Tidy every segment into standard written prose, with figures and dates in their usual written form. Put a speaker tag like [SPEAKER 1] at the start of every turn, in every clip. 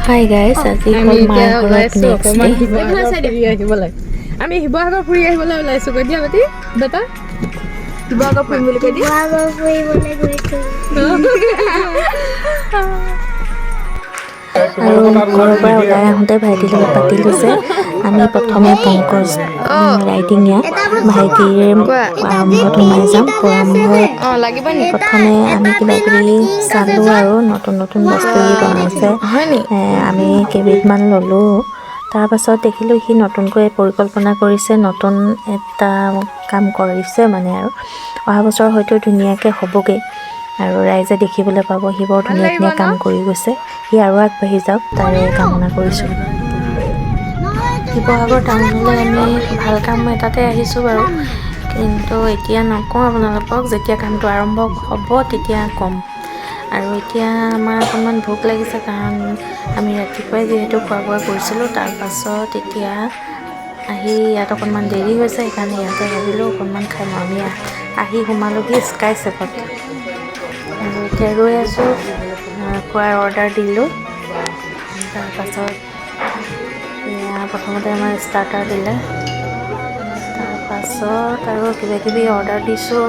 [SPEAKER 1] Hi guys, আজি হ'ল মাৰ ঘৰত নেক্সট ডে।
[SPEAKER 2] আমি শিৱসাগৰ ফুৰি আহিবলৈ ওলাইছো। কৈ দিয়া বাতি বেটা, শিৱসাগৰ ফুৰিম বুলি কৈ দিয়া।
[SPEAKER 3] শিৱসাগৰ ফুৰিবলৈ গৈছো।
[SPEAKER 1] আৰু ঘৰৰ পৰা ওলাই আহোঁতে ভাইটিৰ লগত পাতিলোঁ যে আমি প্ৰথমে পংকজ ৰাইডিঙীয়া ভাইটিৰ আৰম্ভত সোমাই যাম। আৰম্ভত প্ৰথমে আমি কিবা কিবি চালোঁ আৰু নতুন নতুন বস্তু বনাইছে। আমি কেইবিধমান ল'লোঁ। তাৰপাছত দেখিলোঁ সি নতুনকৈ পৰিকল্পনা কৰিছে, নতুন এটা কাম কৰিছে মানে। আৰু অহা বছৰ হয়তো ধুনীয়াকৈ হ'বগৈ আৰু ৰাইজে দেখিবলৈ পাব। সি বৰ ধুনীয়া ধুনীয়া কাম কৰি গৈছে। সি আৰু আগবাঢ়ি যাওক, তাৰে কামনা কৰিছোঁ। শিৱসাগৰ টাউনলৈ আমি ভাল কাম এটাতে আহিছোঁ বাৰু, কিন্তু এতিয়া নকওঁ আপোনালোকক। যেতিয়া কামটো আৰম্ভ হ'ব তেতিয়া ক'ম। আৰু এতিয়া আমাৰ অকণমান ভোক লাগিছে, কাৰণ আমি ৰাতিপুৱাই যিহেতু খোৱা বোৱা কৰিছিলোঁ। তাৰপাছত এতিয়া আহি ইয়াত অকণমান দেৰি হৈছে, সেইকাৰণে ইয়াতে ভাবিলোঁ অকণমান খাই লওঁ। আমি আহি সোমালোহি স্কাই চেপত আৰু এতিয়া ৰৈ আছোঁ। খোৱাৰ অৰ্ডাৰ দিলোঁ। তাৰপাছত এয়া প্ৰথমতে আমাৰ ষ্টাৰ্টাৰ দিলে, তাৰপাছত আৰু কিবাকিবি অৰ্ডাৰ দিছোঁ।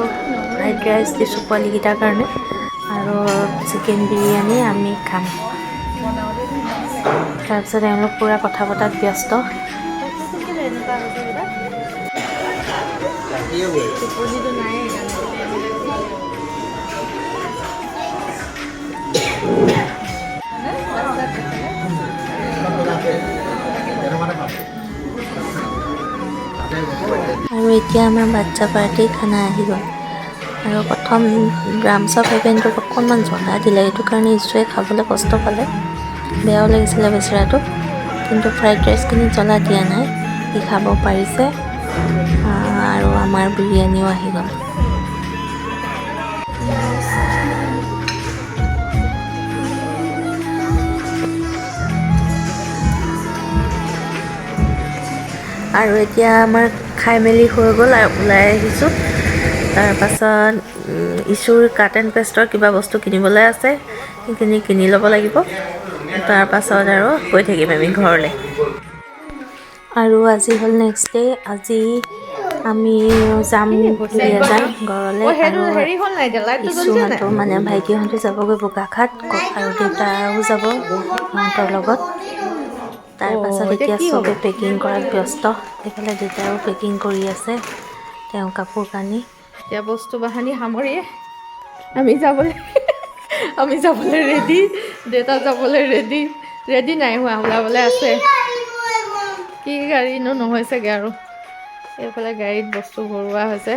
[SPEAKER 1] ফ্ৰাইড ৰাইচ দিছোঁ পোৱালীকেইটাৰ কাৰণে, আৰু চিকেন বিৰিয়ানী আমি খাম। তাৰপিছত এওঁলোক পূৰা কথা পতাত ব্যস্ত। আৰু এতিয়া আমাৰ বাচ্চা পাৰ্টিৰ খানা আহি গ'ল। আৰু প্ৰথম ৰামছ অফ হেভেনটোত অকণমান জ্বলা দিলে, সেইটো কাৰণে ইছুৱে খাবলৈ কষ্ট পালে। বেয়াও লাগিছিলে বেচেৰাটো, কিন্তু ফ্ৰাইড ৰাইচখিনি জ্বলা দিয়া নাই, সি খাব পাৰিছে। আৰু আমাৰ বিৰিয়ানীও আহি গ'ল। আৰু এতিয়া আমাৰ খাই মেলি হৈ গ'ল আৰু ওলাই আহিছোঁ। তাৰপাছত ইছুৰ কাট এণ্ড পেষ্টৰ কিবা বস্তু কিনিবলৈ আছে, সেইখিনি কিনি ল'ব লাগিব। তাৰপাছত আৰু গৈ থাকিম আমি ঘৰলৈ। আৰু আজি হ'ল নেক্সট ডে'। আজি আমি যাম দুলীয়াজান ঘৰলৈ। আৰু ইছুহঁতো মানে ভাইটিহঁতো যাবগৈ বোকাখাট, আৰু দেউতাও যাব সিহঁতৰ লগত। তাৰপাছত এতিয়া চবে পেকিং কৰাত ব্যস্ত। এইফালে দেউতাও পেকিং কৰি আছে, তেওঁ কাপোৰ কানি।
[SPEAKER 2] এতিয়া বস্তু বাহানি সামৰি আমি যাবলৈ ৰেডি। দেউতা যাবলৈ ৰেডি নাই হোৱা, ওলাবলৈ আছে। কি গাড়ীনো নহৈছেগৈ আৰু। এইফালে গাড়ীত বস্তু ভৰোৱা হৈছে।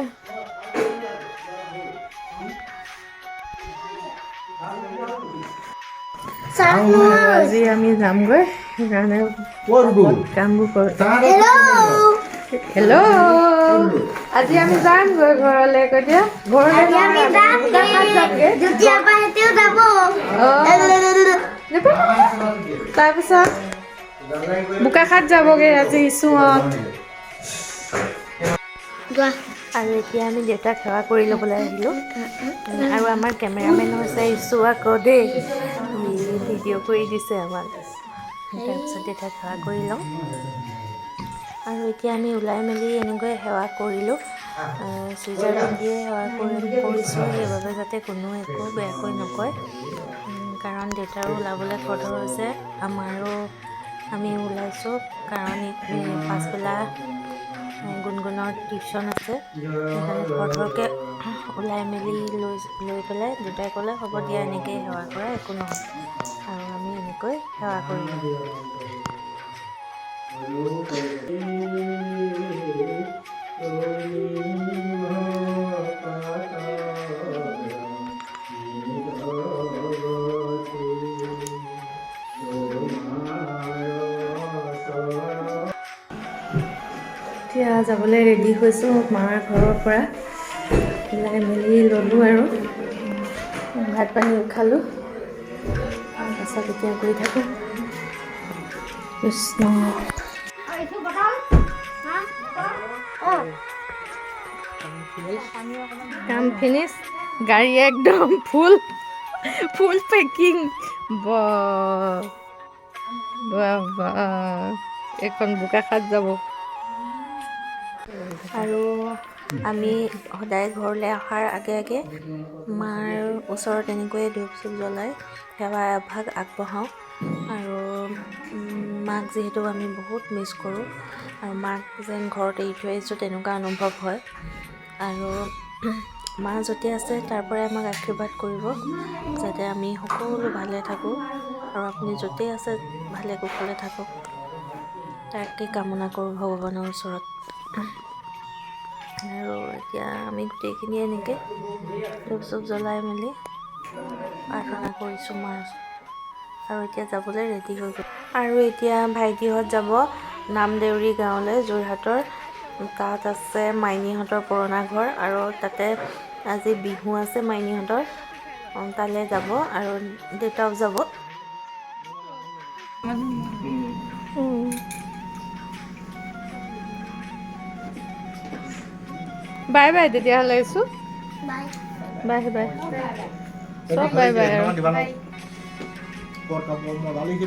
[SPEAKER 2] আজি আমি যামগৈ, সেইকাৰণে কামবোৰ কৰোঁ। হেল্ল', আজি আমি যামগৈ ঘৰলৈ। কৈ দিয়া তাৰপিছত বোকাখাট যাবগৈ আজি ইছুহঁত।
[SPEAKER 1] আৰু এতিয়া আমি দেউতাক সেৱা কৰি ল'বলৈ আহিলোঁ। আৰু আমাৰ কেমেৰামেন হৈছে ইছু আকৌ দেই, ভিডিঅ' কৰি দিছে আমাক। তাৰপিছত দেউতাক সেৱা কৰি লওঁ। আৰু এতিয়া আমি ওলাই মেলি এনেকৈ সেৱা কৰিলোঁ। চুইজাৰ পিন্ধিয়ে সেৱা কৰিছোঁ, সেইবাবে যাতে কোনো একো বেয়াকৈ নকয়। কাৰণ দেউতাৰো ওলাবলৈ খৰধৰ হৈছে, আমাৰো আমি ওলাইছোঁ। কাৰণ পাছবেলা গুণগুণৰ টিউশ্যন আছে, সেইকাৰণে খৰধৰকৈ ওলাই মেলি লৈ পেলাই দেউতাই ক'লে হ'ব দিয়া, এনেকৈয়ে সেৱা কৰা, একো নহয়। আৰু আমি এনেকৈ সেৱা কৰিলোঁ।
[SPEAKER 2] এতিয়া যাবলৈ ৰেডি হৈছোঁ মাৰ ঘৰৰ পৰা। ওলাই মেলি ল'লোঁ আৰু ভাত পানীও খালোঁ। তাৰপাছত এতিয়া গৈ থাকোঁ। কৃষ্ণ কাম ফিনিছ। গাড়ী একদম ফুল পেকিং। বা এখন বোকাখাত যাব।
[SPEAKER 1] আৰু আমি সদায় ঘৰলৈ অহাৰ আগে আগে মাৰ ওচৰত এনেকৈয়ে ধূপ চুপ জ্বলাই সেৱা এভাগ আগবঢ়াওঁ। আৰু মাক যিহেতু আমি বহুত মিছ কৰোঁ আৰু মাক যেন ঘৰত এৰি থৈ আহিছোঁ তেনেকুৱা অনুভৱ হয়। আৰু মা য'তে আছে তাৰ পৰাই আমাক আশীৰ্বাদ কৰিব যাতে আমি সকলো ভালে থাকোঁ আৰু আপুনি য'তেই আছে ভালে কুশলে থাকক তাকে কামনা কৰোঁ ভগৱানৰ ওচৰত। আৰু এতিয়া আমি গোটেইখিনিয়ে এনেকৈ ধূপ চুপ জ্বলাই মেলি প্ৰাৰ্থনা কৰিছোঁ মাৰ ওচৰত। আৰু এতিয়া যাবলৈ ৰেডি হৈ গ'ল। আৰু এতিয়া ভাইটিহঁত যাব নামদেউৰী গাঁৱলৈ যোৰহাটৰ। তাত আছে মাইনীহঁতৰ পুৰণা ঘৰ আৰু তাতে আজি বিহু আছে মাইনীহঁতৰ, তালৈ যাব আৰু দেউতাও যাব।
[SPEAKER 2] বাই বাই তেতিয়াহ'লে আছোঁ।
[SPEAKER 3] বাই
[SPEAKER 2] বাই বাই চব বাই বাই আৰু।
[SPEAKER 4] Por favor, modal y que